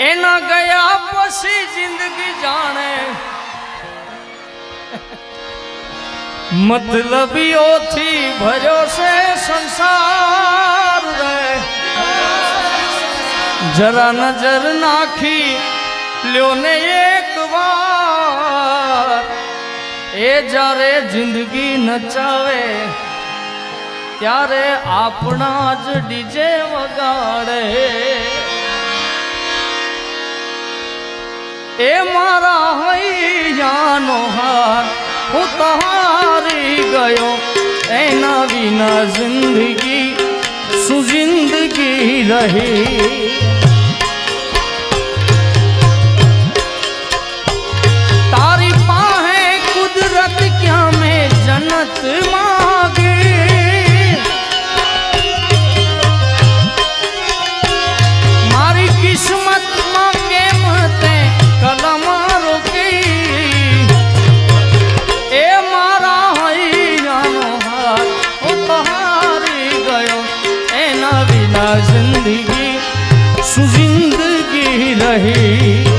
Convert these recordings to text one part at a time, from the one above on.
એના ગયા પછી જિંદગી જાણે મતલબીઓથી ભર્યો છે સંસાર રે જરા નજર નાખી લ્યો ને એક વાર એ જ્યારે જિંદગી નચાવે ત્યારે આપણા જ ડીજે વગાડે એ મારા હૈયાનો હાર હું તો હારી ગયો એના વિના જિંદગી શું જિંદગી રહી તારી પાસે કુદરત ક્યાં મેં જન્નત માગી મારી કિસ્મતમાં કેમ તે કલમ રોકી એ મારા હૈયાનો હાર હું તો હારી ગયો એના વિના જિંદગી શું જિંદગી રહી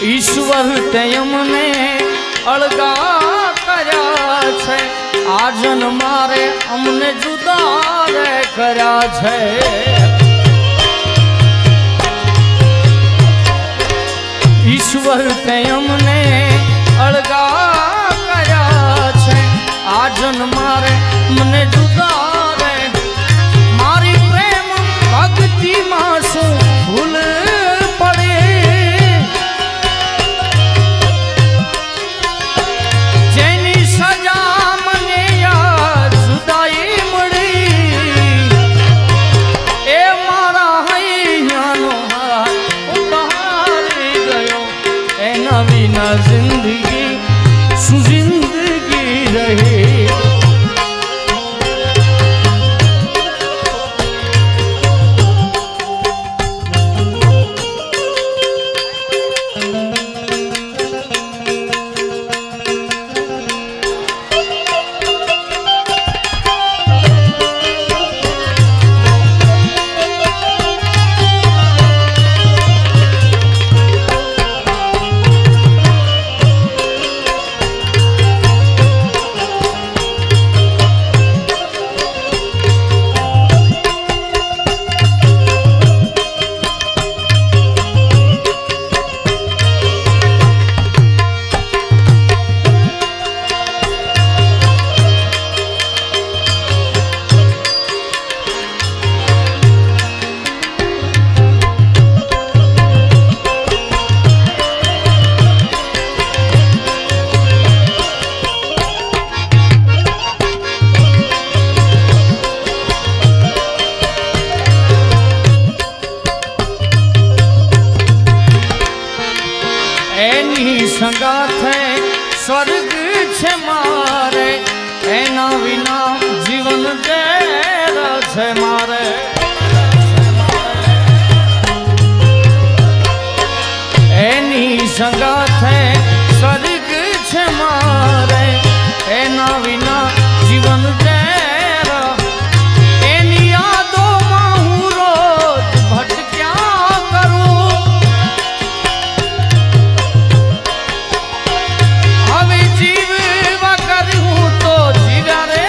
ઈશ્વર તે અમને અળગા કર્યા છે આ જન્મારે અમને જુદા રે કર્યા છે ઈશ્વર તે અમને અળગા કર્યા છે આ જન્મારે મને જુદા રે મારી પ્રેમ ભક્તિમાં શું ભૂલ जिंदगी सु जिंदगी रहे संगाथे स्वर्ग छे मारे एना विना जीवन जेर छे मारे एनी संगाथे स्वर्ग छे मारे एना विना जीवन जेर एनी यादों में हूँ रोज भटक्या करूं जीव वकर हूँ तो जीव्या रे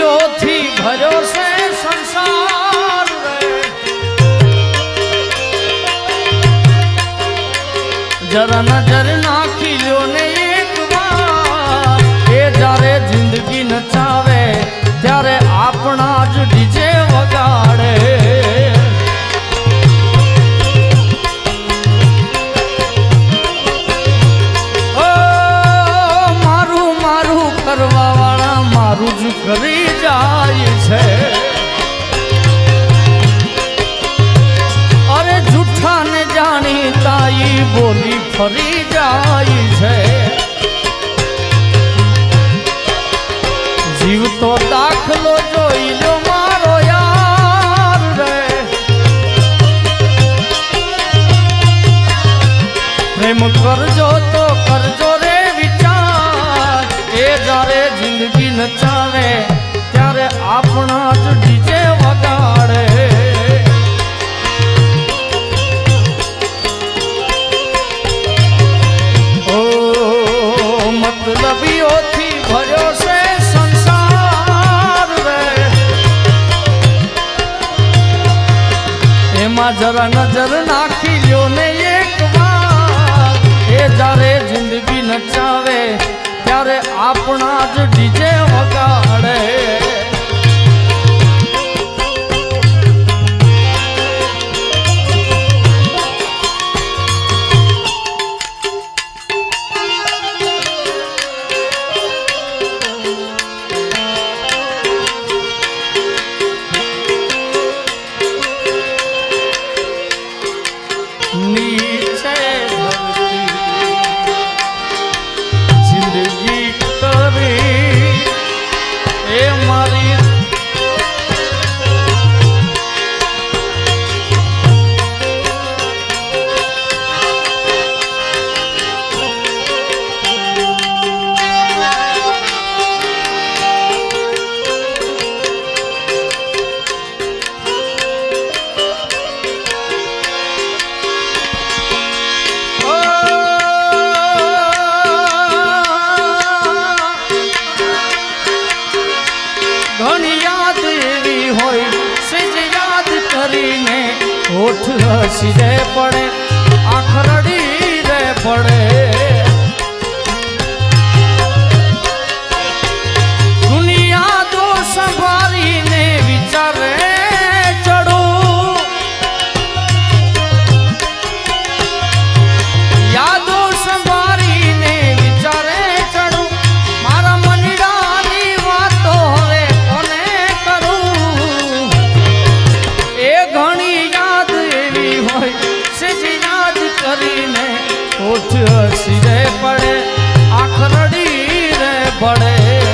લબીઓથી ભર્યો છે સંસાર રે જરા નજર નાખી લ્યો ને એક વાર એ જ્યારે જિંદગી નચાવે ત્યારે આપણા જ ડીજે વગાડે કરવા વાળા મારું જ કરી જાય છે અરે જૂઠા ને જાણી તાઈ બોલી ફરી જાય છે જીવ તો દાખલો જોઈ લો મારો યાર રે પ્રેમ કરજો તો કરજો રે જ્યારે જિંદગી નચાવે ત્યારે આપણા જ ડીજે વગાડે ઓ મતલબીઓથી ભર્યો છે સંસાર રે એમાં જરા નજર નાખી લ્યો ને એક વાર એ જ્યારે જિંદગી નચાવે ત્યારે આપણા જ ડીજે વગાડે નીચે હોઠ હસી રે પડે આંખ રડી રે પડે દુનિયા તો સંભાળીને વિચારે ચડો યાદો સંભાળીને વિચારે ચડો મારા મનડાની વાતો હવે કોને કરું એ ઘણી કરીને હોઠ હસી રે પડે આંખ રડી રે પડે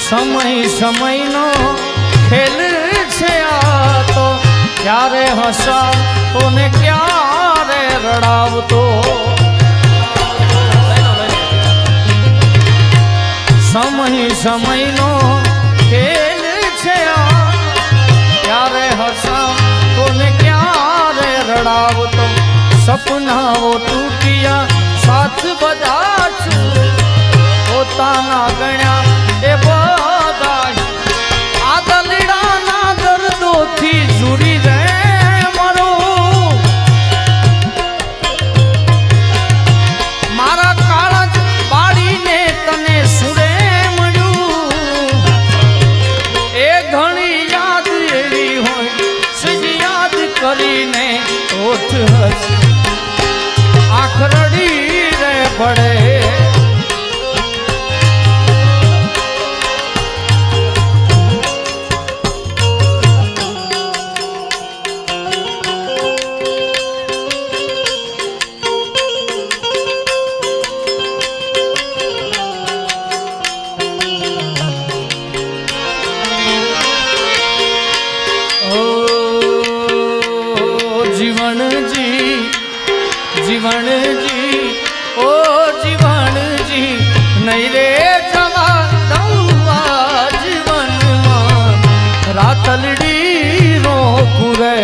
સમય સમયનો ખેલ છે આ તો ક્યારે હસાવતો ને ક્યારે રડાવતો સમય સમયનો ખેલ છે આ ક્યારે હસાવતો ને ક્યારે રડાવતો સપનાઓ તૂટ્યા સાથ બધા છું પોતાના ગણ્યા એ બધા આ દલડાના દર્દોથી જુડી રે મરો મારા કાળજ પાડીને તને સુરે મળ્યું એ ઘણી યાદ એવી હોય સજ યાદ કરીને હોઠ હસી આંખ રડી રે પડે जीवन जी जीवन जी ओ जीवन जी नहीं रे जवा दौआ जीवन रातलड़ी रोकू रे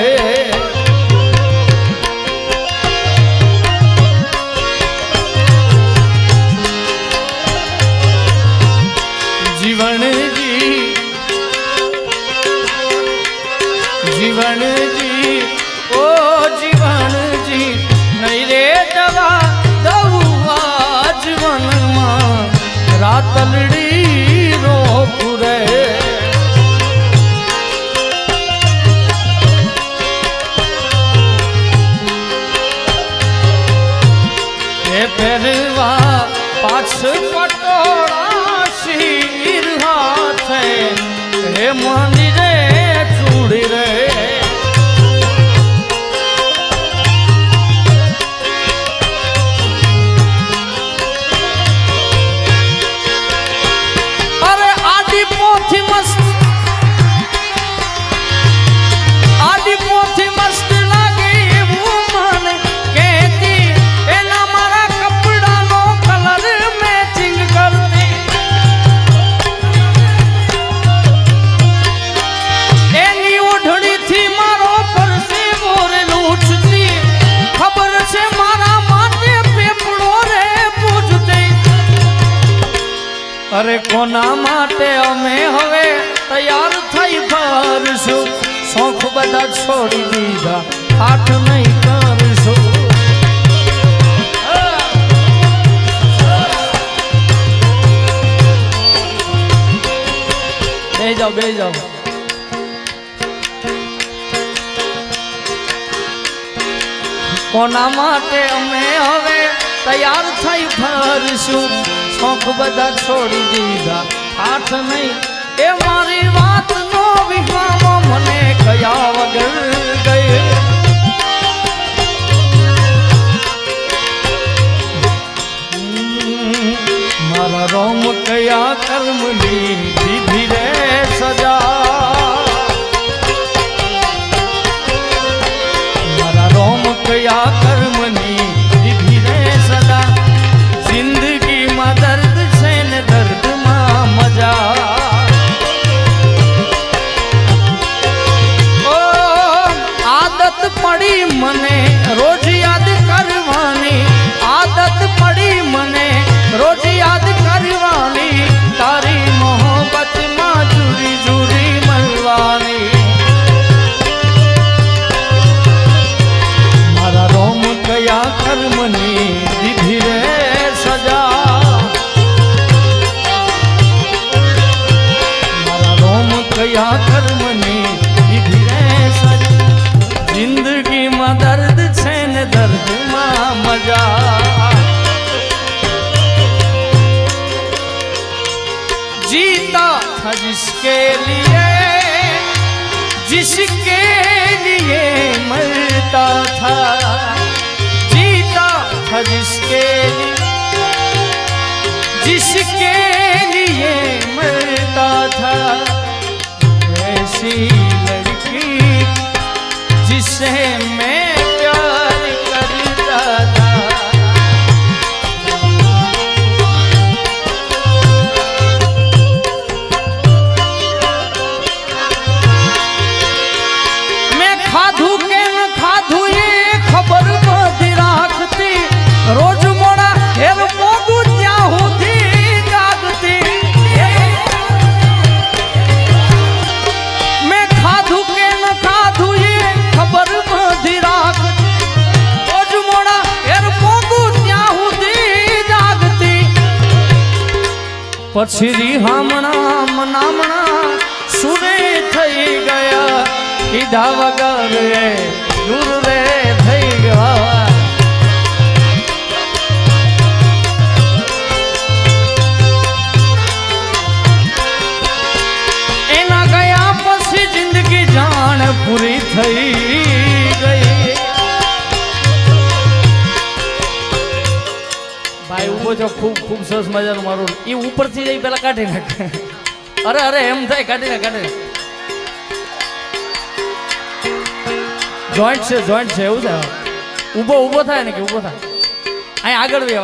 जीवन जी जीवन जी ओ जीवन जी नहीं रे दवा दौआ जीवन रातलड़ी रोकू रे पेरवा पाछ पटोड़ा शीर हाथ हे मंदिरे चूड़ी रे अरे आदि पोथी मस्त आदि पोथी मस्त लागे वो मन कहती एना मारा कपड़ा नो कलर मैचिंग करती एनी ओढ़ड़ी थी मारो पर से मोरे लूटती खबर से मारा माथे पेपड़ो रे पूछते अरे कोना माटे अमे हवे तैयार थई फरसु शौक बदा छोड़ी दीधा आठ नहीं करसु बे जाओ कोना माटे अमे हवे तैयार थई फरसु शौक बदा छोड़ी दीधा आठ नहीं ए मारी बात नो विहामो मने कया वगर गए मारा रोम कया कर्मनी विधि रे सजा मारा रोम कया कर्मनी विधि रे सजा जिंदगी में दर्द से न दर्द मां मजा ओ आदत पड़ी मने रोज याद करवानी आदत पड़ी मने रोज याद करवानी तारी मोहब्बत मां जुरी जुरी मलवानी मारा रोम कया कर्मनी विधि रे सजा मारा रोम कया कर्मनी विधि रे सजा जिंदगी में दर्द छे न दर्द मां मजा जीता था जिसके लिए मरता था जीता था जिसके लिए मरता था ऐसी लड़की जिसे मैं प्यार करता था मैं खाधू के न खाधू ये खबर बदी राखती रोज मोड़ा हेर मोगू क्या होती जागती मैं खाधू के न खाधू ये खबर बदी राखती रोज मोड़ा हेर मोगू क्या होती जागती पछरी हमणा मनामणा सुरे थई गया कीधा वगर दूर रे थई गया एना गया पछी जिंदगी जान पूरी थई गई भाई उभो जो खूब खूब सरस मजानो मारो ई ऊपर थी जई पेला काढी नाखे अरे एम थाय काढी ना જોઈન્ટ છે એવું છે ઊભો થાય ને કે ઊભો થાય અહીં આગળ વે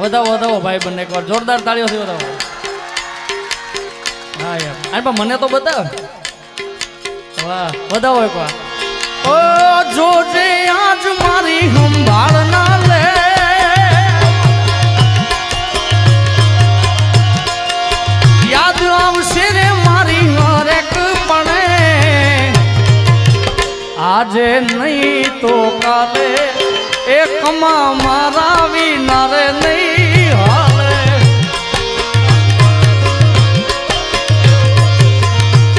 વધાવો ભાઈ બંને એકવાર જોરદાર તાળીઓથી વધાવો હા યાર અને પણ મને તો બતાવ વાહ વધાવો એકવાર ઓ જોજે આજ મારી સંભાળ ના લે યાદ આવશે રે મારી હરેક પણે આજે નહીં તો કાલે એકમાં મારા વિના રે નહીં હાલે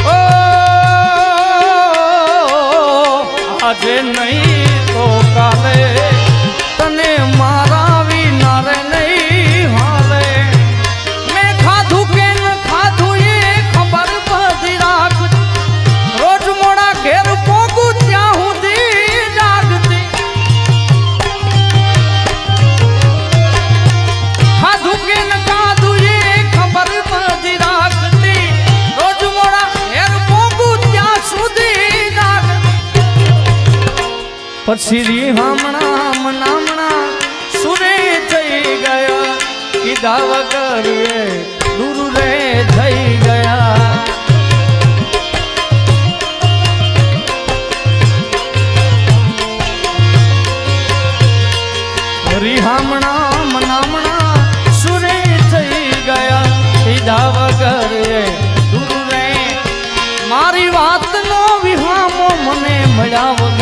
ઓ આજે નહીં તો કાલે તને મારા વિના રે નહીં હાલે મેં ખાધું કે ન ખાધું એ ખબર બધી રાખ રોજ મોડા ઘેર પોગું ત્યાં સુધી જાગતી ખાધું કે ન ખાધું એ ખબર બધી રાખતી રોજ મોડા ઘેર પોગું ત્યાં સુધી જાગતી પછી રી હમણાં સુરે થઈ ગયા કીધા વગર દૂર રે થઈ ગયા રી હમણાં સુરે થઈ ગયા કીધા વગર દૂર રે મારી વાતનો વિહામો મને મળ્યા વગર